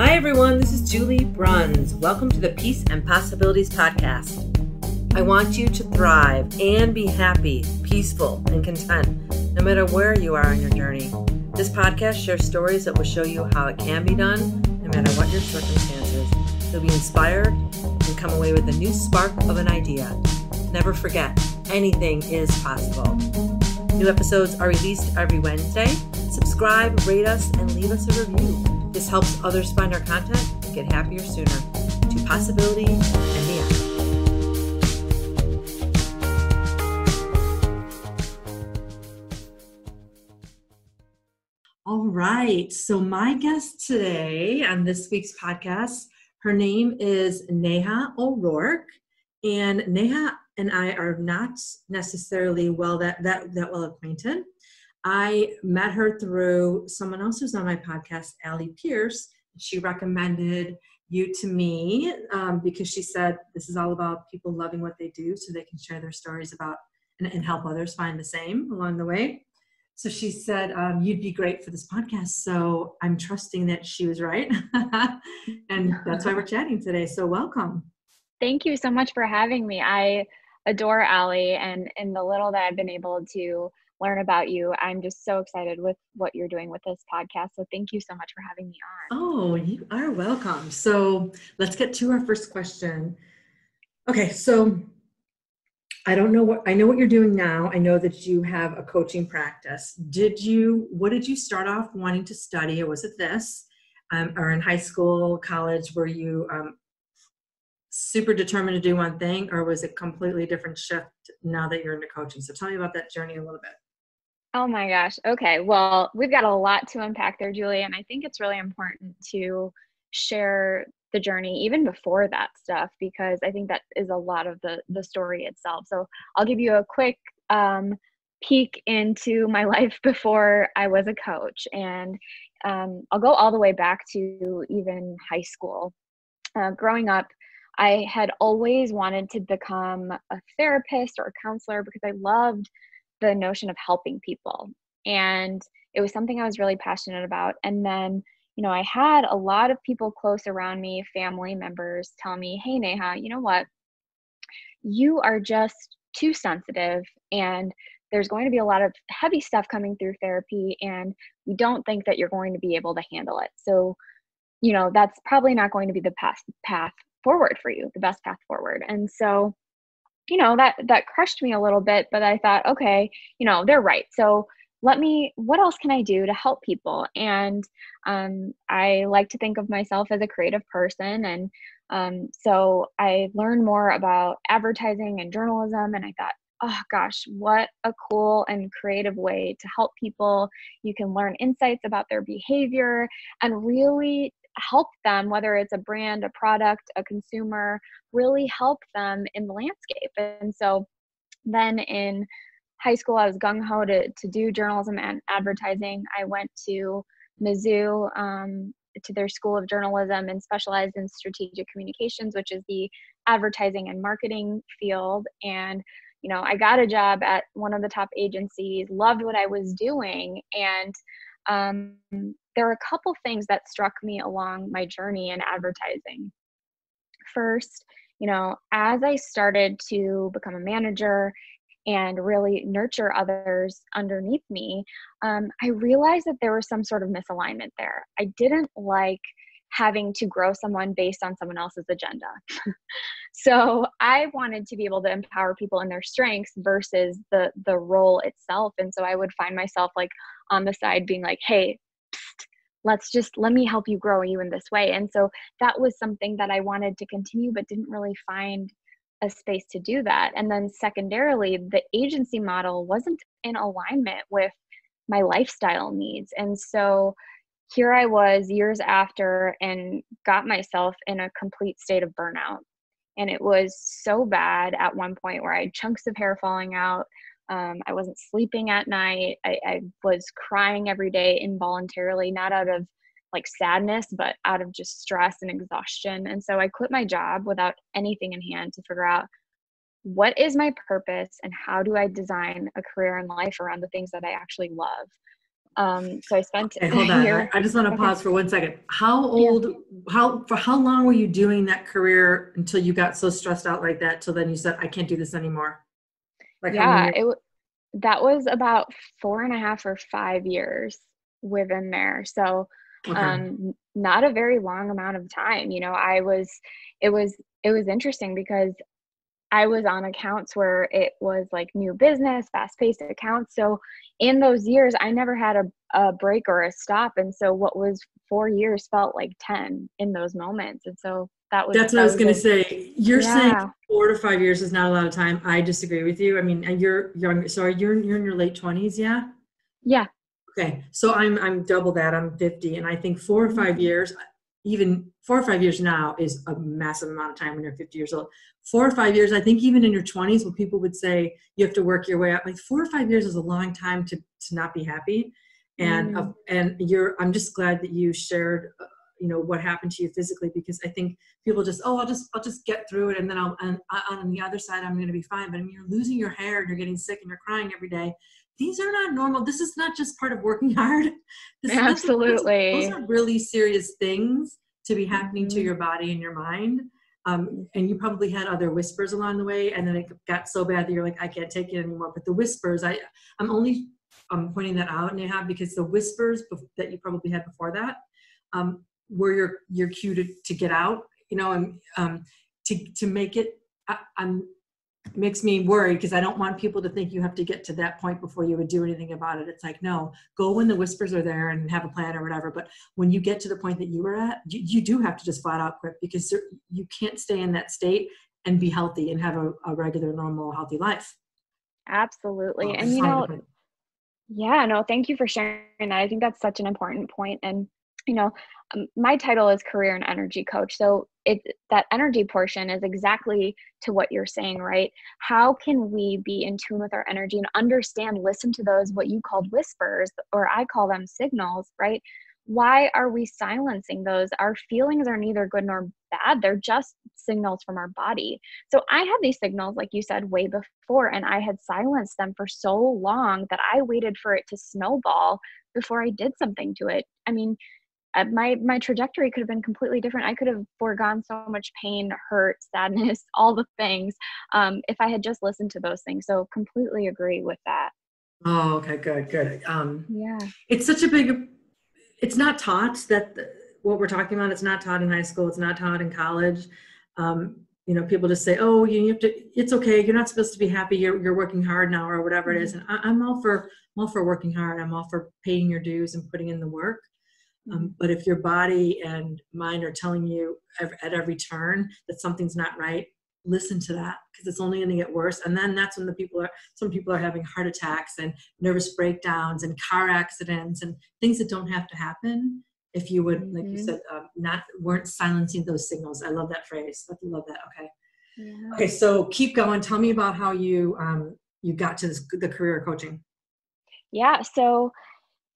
Hi, everyone. This is Julie Bruns. Welcome to the Peace and Possibilities podcast. I want you to thrive and be happy, peaceful, and content, no matter where you are in your journey. This podcast shares stories that will show you how it can be done, no matter what your circumstances. You'll be inspired and come away with a new spark of an idea. Never forget, anything is possible. New episodes are released every Wednesday. Subscribe, rate us, and leave us a review. This helps others find our content and get happier sooner. To possibility and beyond. All right. So my guest today on this week's podcast, her name is Neha O'Rourke. And Neha and I are not necessarily that well acquainted. I met her through someone else who's on my podcast, Allie Pierce. She recommended you to me because she said this is all about people loving what they do so they can share their stories about and help others find the same along the way. So she said, you'd be great for this podcast. So I'm trusting that she was right. And that's why we're chatting today. So welcome. Thank you so much for having me. I adore Allie, and in the little that I've been able to learn about you, I'm just so excited with what you're doing with this podcast. So thank you so much for having me on. Oh, you are welcome. So let's get to our first question. Okay, so I know what you're doing now. I know that you have a coaching practice. What did you start off wanting to study, or was it this? Or in high school, college, were you super determined to do one thing, or was it completely different shift now that you're into coaching? So tell me about that journey a little bit. Oh my gosh. Okay. Well, we've got a lot to unpack there, Julie. And I think it's really important to share the journey even before that stuff, because I think that is a lot of the story itself. So I'll give you a quick peek into my life before I was a coach. And I'll go all the way back to even high school. Growing up, I had always wanted to become a therapist or a counselor because I loved the notion of helping people. And it was something I was really passionate about. And then, I had a lot of people close around me, family members, tell me, hey, Neha, you know what? You are just too sensitive, and there's going to be a lot of heavy stuff coming through therapy, and we don't think that you're going to be able to handle it. So, that's probably not going to be the path forward for you, the best path forward. And so, that crushed me a little bit, but I thought, okay, they're right. So what else can I do to help people? And I like to think of myself as a creative person. And so I learned more about advertising and journalism. And I thought, oh gosh, what a cool and creative way to help people. You can learn insights about their behavior and really help them, whether it's a brand, a product, a consumer, really help them in the landscape. And so then in high school, I was gung-ho to do journalism and advertising. I went to Mizzou, to their School of Journalism, and specialized in strategic communications, which is the advertising and marketing field. And I got a job at one of the top agencies, loved what I was doing. And there are a couple things that struck me along my journey in advertising. First, as I started to become a manager and really nurture others underneath me, I realized that there was some sort of misalignment there. I didn't like having to grow someone based on someone else's agenda. So I wanted to be able to empower people in their strengths versus the role itself. And so I would find myself like on the side being like, hey, let me help you grow you in this way. And so that was something that I wanted to continue, but didn't really find a space to do that. And then secondarily, the agency model wasn't in alignment with my lifestyle needs. And so here I was years after and got myself in a complete state of burnout. And it was so bad at one point where I had chunks of hair falling out. I wasn't sleeping at night. I was crying every day involuntarily, not out of like sadness, but out of just stress and exhaustion. And so I quit my job without anything in hand to figure out what is my purpose and how do I design a career and life around the things that I actually love. So I spent Okay, a hold on. year. I just want to Okay. pause for 1 second. Yeah. For how long were you doing that career until you got so stressed out like that till then you said, I can't do this anymore? Like how many Yeah. years? That was about 4.5 or 5 years within there. So, Okay. not a very long amount of time. It was, it was interesting because I was on accounts where it was like new business, fast-paced accounts. So in those years, I never had a break or a stop. And so what was 4 years felt like 10 in those moments. And so That's what I that was was going to a, say. You're saying yeah, 4 to 5 years is not a lot of time. I disagree with you. I mean, and you're young. So you're in your late 20s, yeah? yeah. Okay, so I'm double that. I'm 50, and I think 4 or 5 years, even 4 or 5 years now is a massive amount of time when you're 50 years old. 4 or 5 years, I think even in your 20s, when people would say you have to work your way up, like 4 or 5 years is a long time to not be happy. Mm, And I'm just glad that you shared, what happened to you physically, because I think people just, oh, I'll just get through it, and then and on the other side I'm going to be fine. But I mean, you're losing your hair and you're getting sick and you're crying every day. These are not normal. This is not just part of working hard. Those absolutely. are really serious things to be happening to Hmm. your body and your mind. And you probably had other whispers along the way, and then it got so bad that you're like, I can't take it anymore. But the whispers, I'm only pointing that out, Neha, because the whispers that you probably had before that were your cue to get out, and to make it. I'm makes me worried because I don't want people to think you have to get to that point before you would do anything about it. It's like, no, go when the whispers are there and have a plan or whatever. But when you get to the point that you were at, you do have to just flat out quit, because you can't stay in that state and be healthy and have a regular, normal, healthy life. Absolutely. I And just wanted to put. yeah, no, thank you for sharing that. I think that's such an important point. And, you know, my title is career and energy coach. So that energy portion is exactly to what you're saying, right? How can we be in tune with our energy and understand, listen to those, what you called whispers, or I call them signals, right? Why are we silencing those? Our feelings are neither good nor bad. They're just signals from our body. So I had these signals, like you said, way before, and I had silenced them for so long that I waited for it to snowball before I did something to it. I mean, my trajectory could have been completely different. I could have foregone so much pain, hurt, sadness, all the things, if I had just listened to those things. So completely agree with that. Oh, okay, good. Yeah. It's such a big. It's not taught that what we're talking about. It's not taught in high school. It's not taught in college. People just say, "Oh, you have to. It's okay. You're not supposed to be happy. You're working hard now, or whatever it is." And I'm all for working hard. I'm all for paying your dues and putting in the work. Mhm. But if your body and mind are telling you at every turn that something's not right, listen to that, because it's only going to get worse. And then that's when some people are having heart attacks and nervous breakdowns and car accidents and things that don't have to happen. If you would, like you Mhm. said, weren't silencing those signals. I love that phrase. I love that. Okay. Yeah. Okay. So keep going. Tell me about how you got to the career coaching. Yeah. So,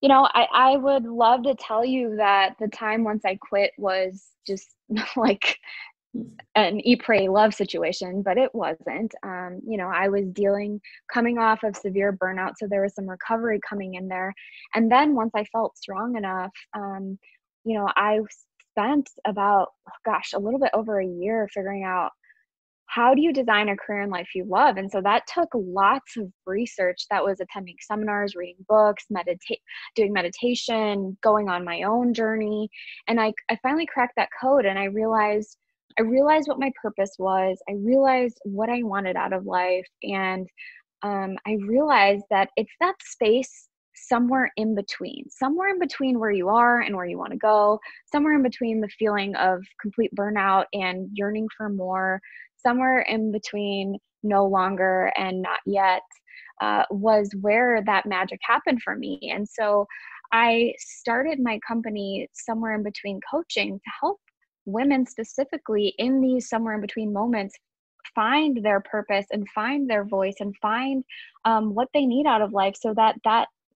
I would love to tell you that the time once I quit was just like an eat, pray, love situation, but it wasn't. I was coming off of severe burnout, so there was some recovery coming in there. And then once I felt strong enough, I spent about, oh gosh, a little bit over a year figuring out how do you design a career and life you love? And so that took lots of research. That was attending seminars, reading books, doing meditation, going on my own journey. And I finally cracked that code, and I realized what my purpose was. I realized what I wanted out of life. And I realized that it's that space somewhere in between where you are and where you want to go, somewhere in between the feeling of complete burnout and yearning for more, somewhere in between no longer and not yet, was where that magic happened for me. And so I started my company somewhere in between coaching to help women specifically in these somewhere in between moments find their purpose and find their voice and find what they need out of life, so that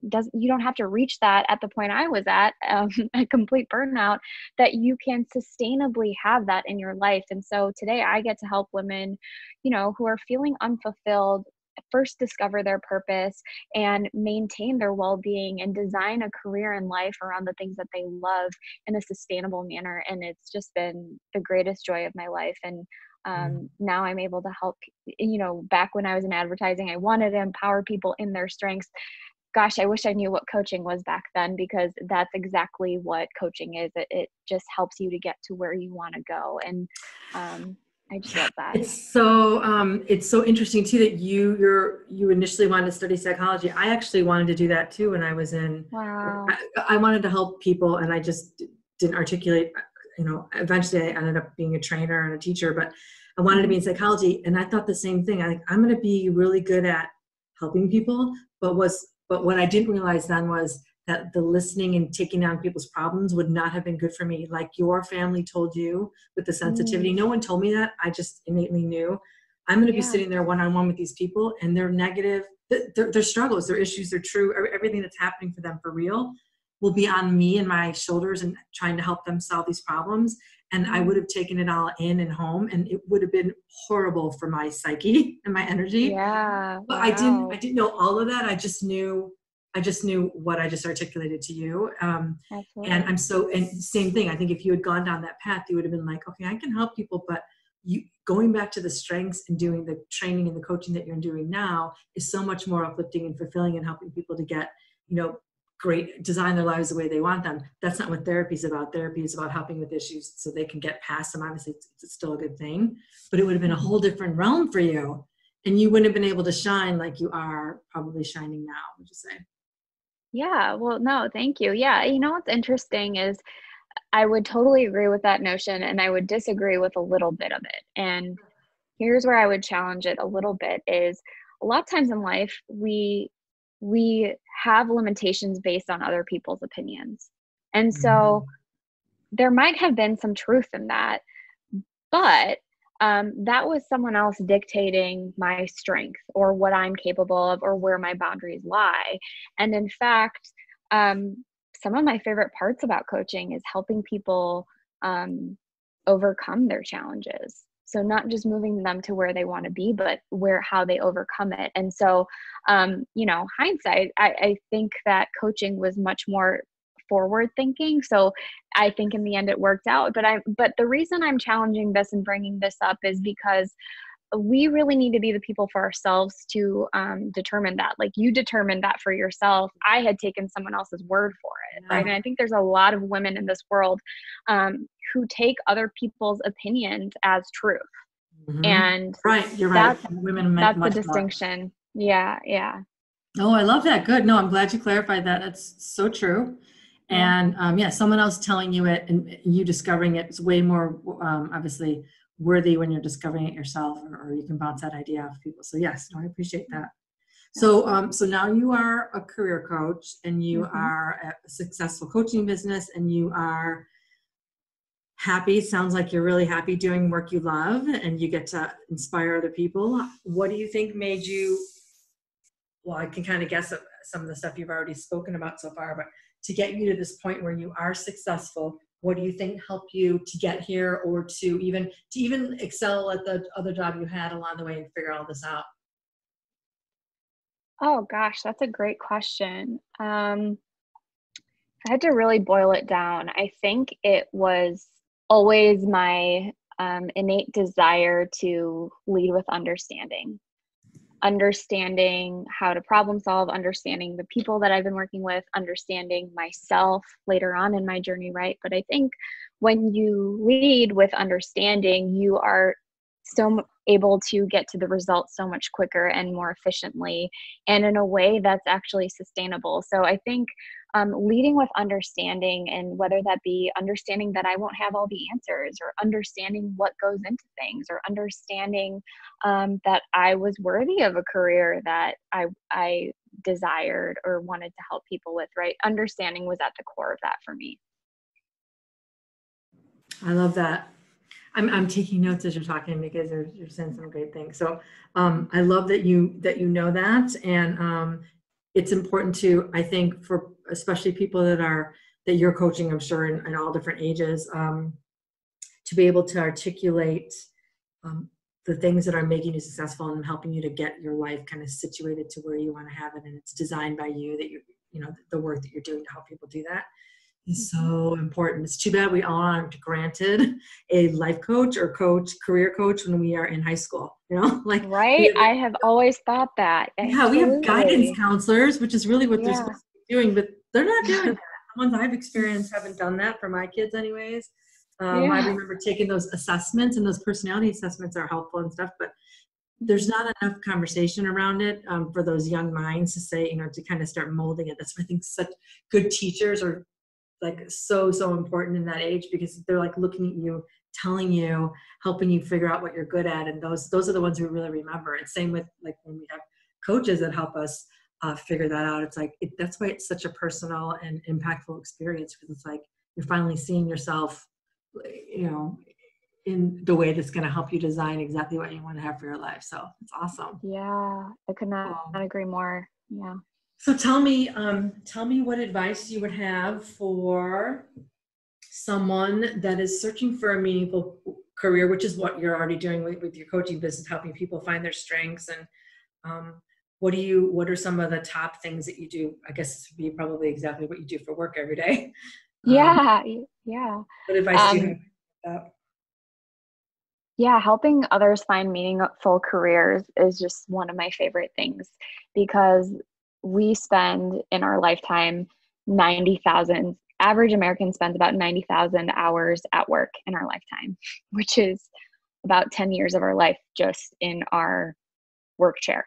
doesn't you don't have to reach that at the point I was at, a complete burnout, that you can sustainably have that in your life. And so today I get to help women, who are feeling unfulfilled, first discover their purpose and maintain their well-being and design a career in life around the things that they love in a sustainable manner. And it's just been the greatest joy of my life. And now I'm able to help, back when I was in advertising, I wanted to empower people in their strengths. Gosh, I wish I knew what coaching was back then, because that's exactly what coaching is. It just helps you to get to where you want to go. And I just love that. It's so interesting too that you initially wanted to study psychology. I actually wanted to do that too when I was in. Wow. I wanted to help people, and I just didn't articulate. Eventually I ended up being a trainer and a teacher, but I wanted to be in psychology, and I thought the same thing. I'm going to be really good at helping people, but what I didn't realize then was that the listening and taking on people's problems would not have been good for me. Like your family told you with the sensitivity. No one told me that. I just innately knew I'm going to be sitting there one-on-one with these people, and their negative, their struggles, their issues, their true, everything that's happening for them for real will be on me and my shoulders, and trying to help them solve these problems. And I would have taken it all in and home, and it would have been horrible for my psyche and my energy. Yeah. But wow. I didn't know all of that. I just knew what I just articulated to you. Absolutely. And same thing. I think if you had gone down that path, you would have been like, okay, I can help people, but you going back to the strengths and doing the training and the coaching that you're doing now is so much more uplifting and fulfilling, and helping people to get, great, design their lives the way they want them. That's not what therapy is about. Therapy is about helping with issues so they can get past them. Obviously, it's still a good thing, but it would have been a whole different realm for you, and you wouldn't have been able to shine like you are probably shining now, would you say? Yeah. Well, no, thank you. Yeah. What's interesting is I would totally agree with that notion, and I would disagree with a little bit of it. And here's where I would challenge it a little bit is a lot of times in life, we have limitations based on other people's opinions. And so there might have been some truth in that, but that was someone else dictating my strength or what I'm capable of or where my boundaries lie. And in fact, some of my favorite parts about coaching is helping people overcome their challenges. So not just moving them to where they want to be, but how they overcome it. And so, hindsight, I think that coaching was much more forward thinking. So I think in the end it worked out. But the reason I'm challenging this and bringing this up is because we really need to be the people for ourselves to determine that. Like you determined that for yourself. I had taken someone else's word for it, right? And I think there's a lot of women in this world who take other people's opinions as truth. And right, you're right. Women that's the distinction. More. Yeah. Oh, I love that. Good. No, I'm glad you clarified that. That's so true. And someone else telling you it and you discovering it is way more obviously worthy when you're discovering it yourself, or you can bounce that idea off people. So yes, no, I appreciate that. So now you are a career coach, and you are a successful coaching business, and you are happy. Sounds like you're really happy doing work you love, and you get to inspire other people. What do you think made you, well, I can kind of guess at some of the stuff you've already spoken about so far, but to get you to this point where you are successful, what do you think helped you to get here, or to even excel at the other job you had along the way and figure all this out? Oh gosh, that's a great question. If I had to really boil it down, I think it was always my innate desire to lead with understanding how to problem solve, understanding the people that I've been working with, understanding myself later on in my journey, right? But I think when you lead with understanding, you are so able to get to the results so much quicker and more efficiently, and in a way that's actually sustainable. So I think leading with understanding, and whether that be understanding that I won't have all the answers, or understanding what goes into things, or understanding that I was worthy of a career that I desired or wanted to help people with, right? Understanding was at the core of that for me. I love that. I'm taking notes as you're talking, because you're saying some great things. So I love that you know that, and it's important to, I think, for especially people that you're coaching, I'm sure in all different ages, to be able to articulate the things that are making you successful and helping you to get your life kind of situated to where you want to have it. And it's designed by you, that the work that you're doing to help people do that is so important. It's too bad we aren't granted a life coach or career coach when we are in high school, like right. I have always thought that. Yeah, we have guidance counselors, which is really what they're Yeah. supposed to be doing, but they're not doing that. The ones I've experienced haven't done that for my kids anyways. I remember taking those assessments, and those personality assessments are helpful and stuff, but there's not enough conversation around it for those young minds to say, to kind of start molding it. That's why I think such good teachers are like so important in that age, because they're like looking at you, telling you, helping you figure out what you're good at, and those are the ones we really remember. And same with like when we have coaches that help us figure that out. It's like that's why it's such a personal and impactful experience, because it's like you're finally seeing yourself, in the way that's going to help you design exactly what you want to have for your life. So it's awesome. Yeah, I could not agree more. Yeah. So tell me what advice you would have for someone that is searching for a meaningful career, which is what you're already doing with your coaching business, helping people find their strengths. And what are some of the top things that you do? I guess this would be probably exactly what you do for work every day. Yeah. What advice do you have? Yeah, helping others find meaningful careers is just one of my favorite things, because we spend in our lifetime 90,000, average American spends about 90,000 hours at work in our lifetime, which is about 10 years of our life just in our work chair,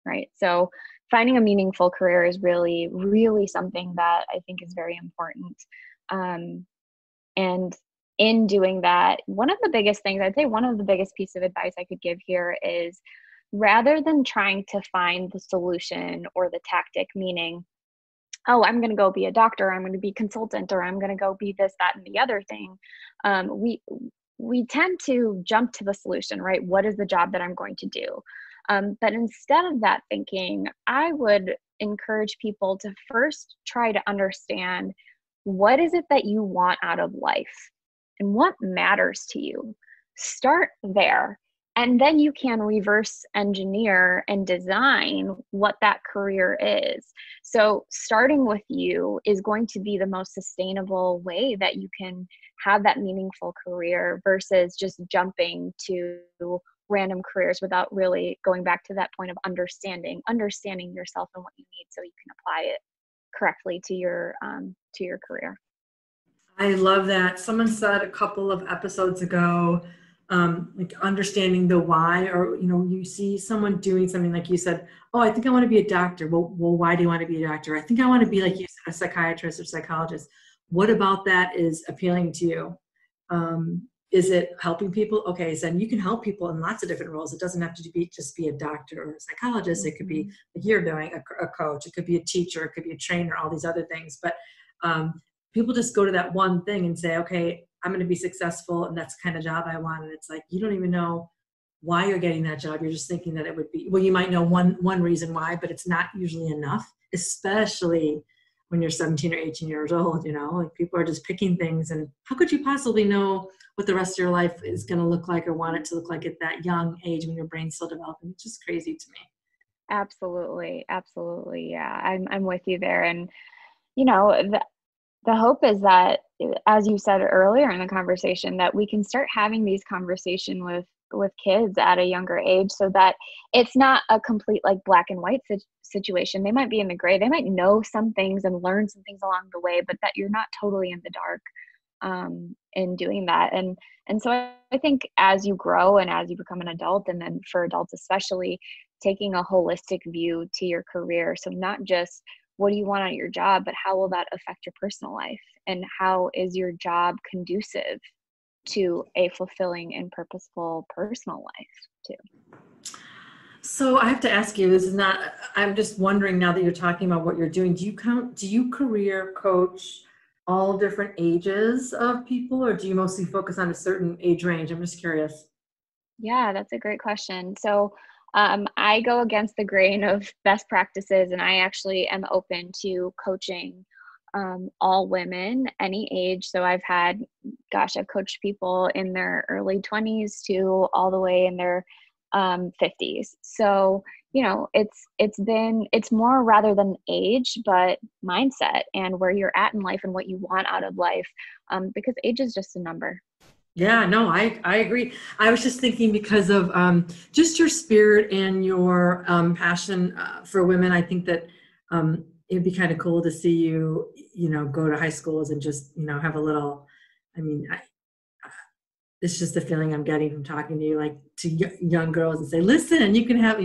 right? So finding a meaningful career is really, really something that I think is very important. And in doing that, one of the biggest pieces of advice I could give here is, rather than trying to find the solution or the tactic, meaning, oh, I'm going to go be a doctor, I'm going to be a consultant, or I'm going to go be this, that, and the other thing, we tend to jump to the solution, right? What is the job that I'm going to do? But instead of that thinking, I would encourage people to first try to understand, what is it that you want out of life and what matters to you? Start there. And then you can reverse engineer and design what that career is. So starting with you is going to be the most sustainable way that you can have that meaningful career, versus just jumping to random careers without really going back to that point of understanding yourself and what you need, so you can apply it correctly to your career. I love that. Someone said a couple of episodes ago, like understanding the why, or you see someone doing something, like you said, oh, I think I want to be a doctor. Well, why do you want to be a doctor? I think I want to be, like you said, a psychiatrist or psychologist. What about that is appealing to you? Is it helping people? Okay, so you can help people in lots of different roles. It doesn't have to be just be a doctor or a psychologist. It could be, like you're doing, a coach. It could be a teacher. It could be a trainer. All these other things. But people just go to that one thing and say, okay, I'm going to be successful, and that's the kind of job I want. And it's like, you don't even know why you're getting that job. You're just thinking that it would be, well, you might know one reason why, but it's not usually enough, especially when you're 17 or 18 years old. Like people are just picking things, and how could you possibly know what the rest of your life is going to look like or want it to look like at that young age when your brain's still developing? It's just crazy to me. Absolutely. Yeah, I'm with you there. And the hope is that, as you said earlier in the conversation, that we can start having these conversations with kids at a younger age, so that it's not a complete like black and white situation. They might be in the gray. They might know some things and learn some things along the way, but that you're not totally in the dark in doing that. And so I think as you grow and as you become an adult, and then for adults especially, taking a holistic view to your career. So not just what do you want out of your job, but how will that affect your personal life? And how is your job conducive to a fulfilling and purposeful personal life too? So I have to ask you, I'm just wondering, now that you're talking about what you're doing, do you career coach all different ages of people, or do you mostly focus on a certain age range? I'm just curious. Yeah, that's a great question. So I go against the grain of best practices, and I actually am open to coaching all women, any age. So I've had gosh, I've coached people in their early 20s to all the way in their 50s. So, it's more rather than age, but mindset and where you're at in life and what you want out of life, because age is just a number. Yeah, no, I agree. I was just thinking because of just your spirit and your passion for women. I think that it'd be kind of cool to see you, go to high schools and just, have a little, I mean, it's just the feeling I'm getting from talking to you, like to young girls, and say, listen, you can have,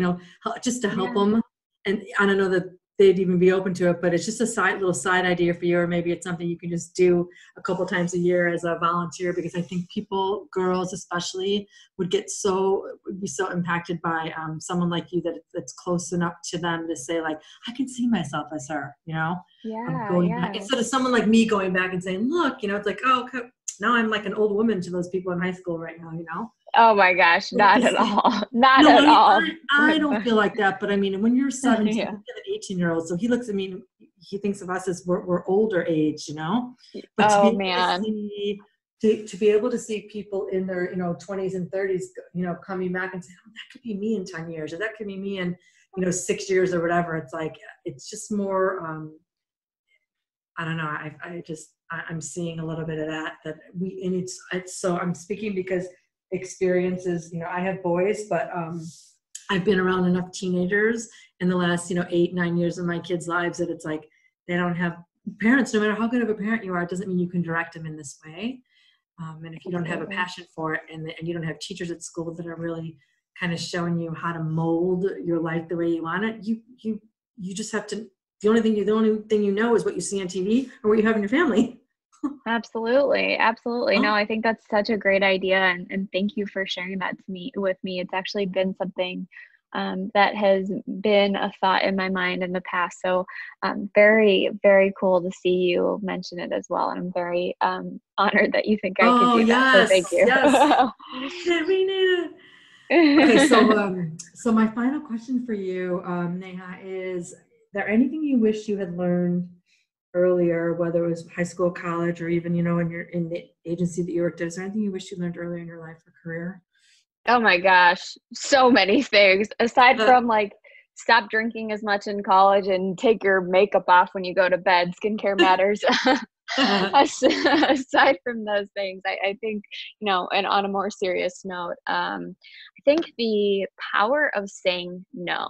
just to help them. And I don't know that they'd even be open to it, but it's just a little side idea for you, or maybe it's something you can just do a couple times a year as a volunteer, because I think girls especially, would be so impacted by someone like you that's close enough to them to say, like, I can see myself as her, going back, instead of someone like me going back and saying, look, it's like, oh, okay, now I'm like an old woman to those people in high school right now, Oh my gosh, not at all. Not at all. I don't feel like that, but I mean, when you're 17, you have an 18-year-old, so he looks at me, he thinks of us as we're older age, But to be able to see people in their 20s and 30s, coming back and say, oh, that could be me in 10 years, or that could be me in 6 years or whatever. It's like, it's just more. I don't know. I'm seeing a little bit of that and it's so I'm speaking because experiences, I have boys, but I've been around enough teenagers in the last 8-9 years of my kids' lives that it's like they don't have parents. No matter how good of a parent you are, it doesn't mean you can direct them in this way, and if you don't have a passion for it, and you don't have teachers at school that are really kind of showing you how to mold your life the way you want it, you just have to. The only thing you know is what you see on TV or what you have in your family. Absolutely. No, I think that's such a great idea. And thank you for sharing that with me. It's actually been something that has been a thought in my mind in the past. So very, very cool to see you mention it as well. And I'm very honored that you think I could do that. So thank you. Yes. We need it. Okay, so my final question for you, Neha, is there anything you wish you had learned earlier, whether it was high school, college, or even, in the agency that you worked at? Is there anything you wish you learned earlier in your life or career? Oh my gosh, so many things. Aside from stop drinking as much in college and take your makeup off when you go to bed, skincare matters. Aside from those things, I think, and on a more serious note, I think the power of saying no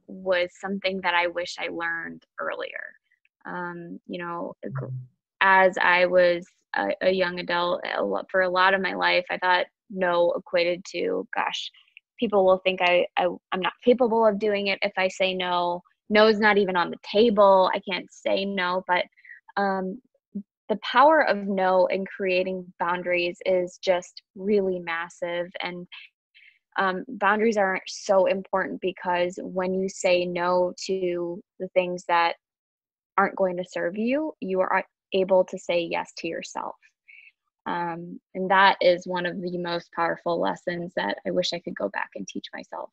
was something that I wish I learned earlier. As I was a young adult, for a lot of my life, I thought no equated to, gosh, people will think I'm not capable of doing it if I say no. No is not even on the table. I can't say no. But the power of no in creating boundaries is just really massive. And boundaries are so important, because when you say no to the things that aren't going to serve you, you are able to say yes to yourself. And that is one of the most powerful lessons that I wish I could go back and teach myself.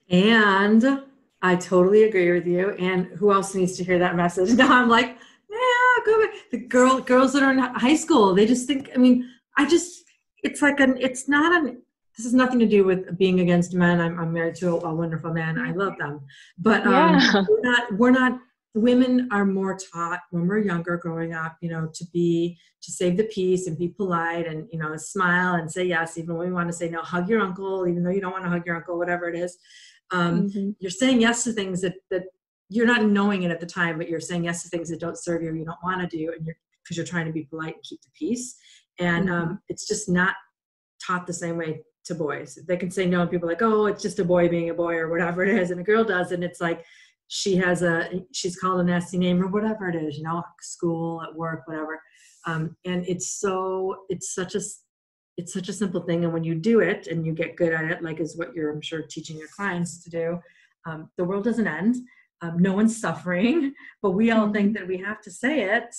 And I totally agree with you. And who else needs to hear that message? Now I'm like, yeah, go back. The girls that are in high school, they just think, this has nothing to do with being against men. I'm married to a wonderful man. I love them. But we're not, women are more taught when we're younger growing up, to save the peace and be polite and, smile and say yes, even when we want to say no, hug your uncle, even though you don't want to hug your uncle, whatever it is. You're saying yes to things that you're not knowing it at the time, but you're saying yes to things that don't serve you or you don't want to do, and because you're trying to be polite and keep the peace. And it's just not taught the same way to boys. They can say no and people are like, oh, it's just a boy being a boy or whatever it is, and a girl does, and it's like she's called a nasty name or whatever it is, school, at work, whatever. And it's such a simple thing, and when you do it and you get good at it, like is what you're, I'm sure, teaching your clients to do, the world doesn't end. No one's suffering, but we all think that we have to say it,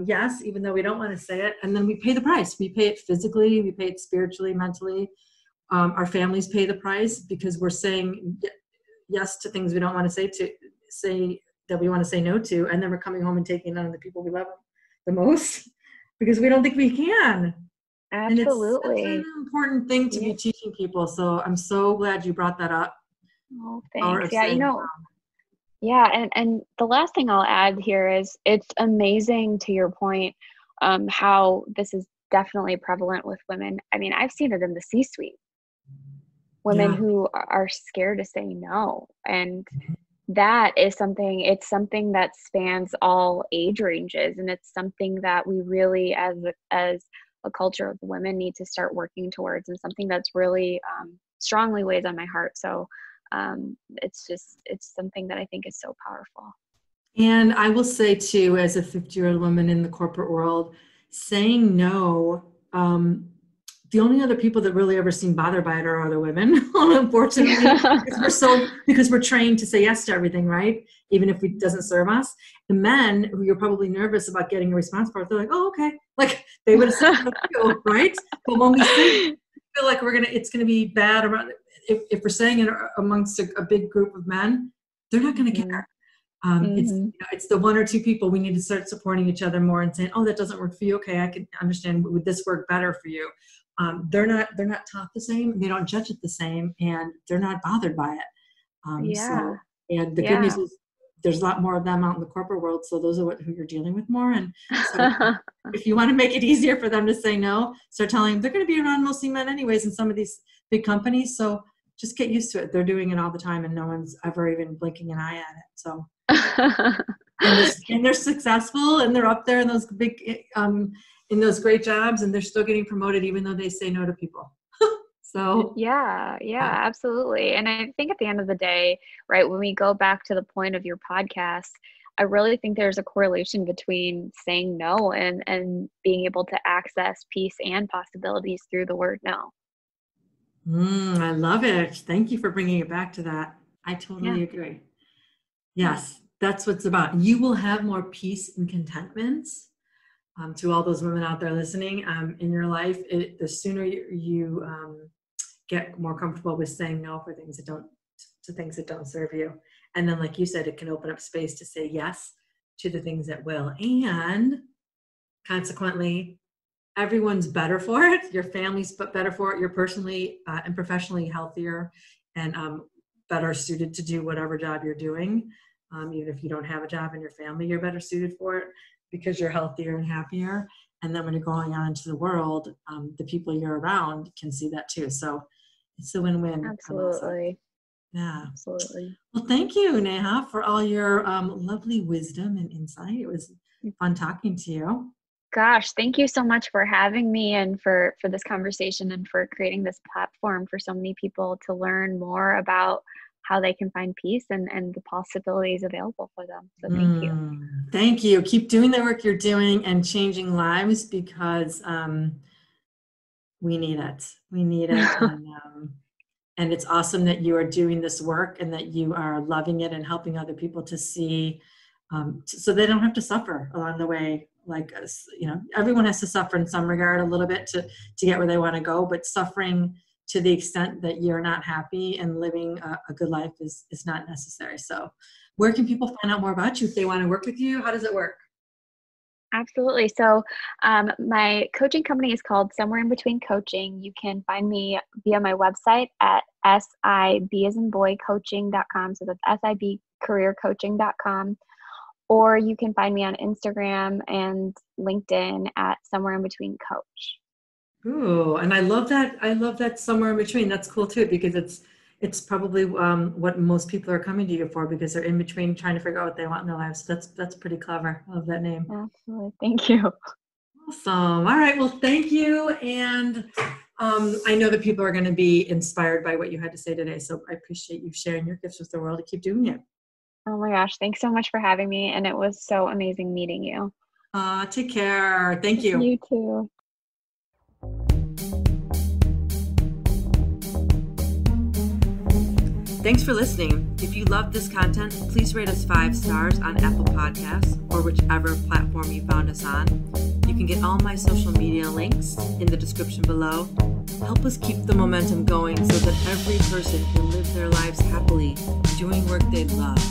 yes, even though we don't want to say it, and then we pay the price. We pay it physically, we pay it spiritually, mentally. Our families pay the price because we're saying yes to things we don't want to say that we want to say no to, and then we're coming home and taking on the people we love the most. because we don't think we can. And it's such Absolutely. an important thing to be teaching people. So I'm so glad you brought that up. Oh, Power thanks. of Yeah, saying, yeah, and the last thing I'll add here is it's amazing to your point, how this is definitely prevalent with women. I mean, I've seen it in the C-suite, women yeah. who are scared to say no. And that is something, it's something that spans all age ranges. And it's something that we really, as a culture of women, need to start working towards, and something that's really strongly weighs on my heart. So it's something that I think is so powerful. And I will say too, as a 50-year-old woman in the corporate world, saying no, the only other people that really ever seem bothered by it are other women, unfortunately, because we're trained to say yes to everything, right? Even if it doesn't serve us. The men who you're probably nervous about getting a response for, they're like, oh, okay. Like they would have said no too, right? But when we say, feel like it's gonna be bad around, if we're saying it amongst a big group of men, they're not gonna care. It's the one or two people we need to start supporting each other more and saying, oh, that doesn't work for you. Okay, I can understand. Would this work better for you? They're not taught the same. They don't judge it the same, and they're not bothered by it. So, and the good news is there's a lot more of them out in the corporate world. So those are who you're dealing with more. And so if you want to make it easier for them to say no, start telling them they're going to be around mostly men anyways in some of these big companies. So just get used to it. They're doing it all the time, and no one's ever even blinking an eye at it. So, and they're successful, and they're up there in those big, in those great jobs, and they're still getting promoted even though they say no to people. So yeah, absolutely. And I think at the end of the day, right, when we go back to the point of your podcast, I really think there's a correlation between saying no and being able to access peace and possibilities through the word no. I love it. Thank you for bringing it back to that. I totally agree. Yes, that's what it's about. You will have more peace and contentment. To all those women out there listening, in your life, the sooner you get more comfortable with saying no for things that don't serve you, and then, like you said, it can open up space to say yes to the things that will, and consequently, everyone's better for it. Your family's better for it. You're personally and professionally healthier and better suited to do whatever job you're doing. Even if you don't have a job in your family, you're better suited for it because you're healthier and happier. And then when you're going out into the world, the people you're around can see that too. So it's a win-win. Absolutely. Yeah. Absolutely. Well, thank you, Neha, for all your lovely wisdom and insight. It was fun talking to you. Gosh, thank you so much for having me and for this conversation and for creating this platform for so many people to learn more about how they can find peace and the possibilities available for them. So thank you. Thank you. Keep doing the work you're doing and changing lives because we need it. We need it. And it's awesome that you are doing this work and that you are loving it and helping other people to see so they don't have to suffer along the way. Like us, everyone has to suffer in some regard a little bit to get where they want to go, but suffering to the extent that you're not happy and living a good life is not necessary. So where can people find out more about you if they want to work with you? How does it work? Absolutely. So my coaching company is called Somewhere in Between Coaching. You can find me via my website at sibasandboycoaching.com. So that's sibcareercoaching.com. Or you can find me on Instagram and LinkedIn at Somewhere in Between Coach. Ooh, and I love that. I love that somewhere in between. That's cool too, because it's probably what most people are coming to you for, because they're in between trying to figure out what they want in their lives. That's pretty clever. I love that name. Absolutely. Thank you. Awesome. All right. Well, thank you. And I know that people are going to be inspired by what you had to say today. So I appreciate you sharing your gifts with the world. To keep doing it. Oh my gosh. Thanks so much for having me. And it was so amazing meeting you. Take care. Thank you. You too. Thanks for listening. If you love this content, please rate us 5 stars on Apple Podcasts or whichever platform you found us on. You can get all my social media links in the description below. Help us keep the momentum going so that every person can live their lives happily, doing work they love.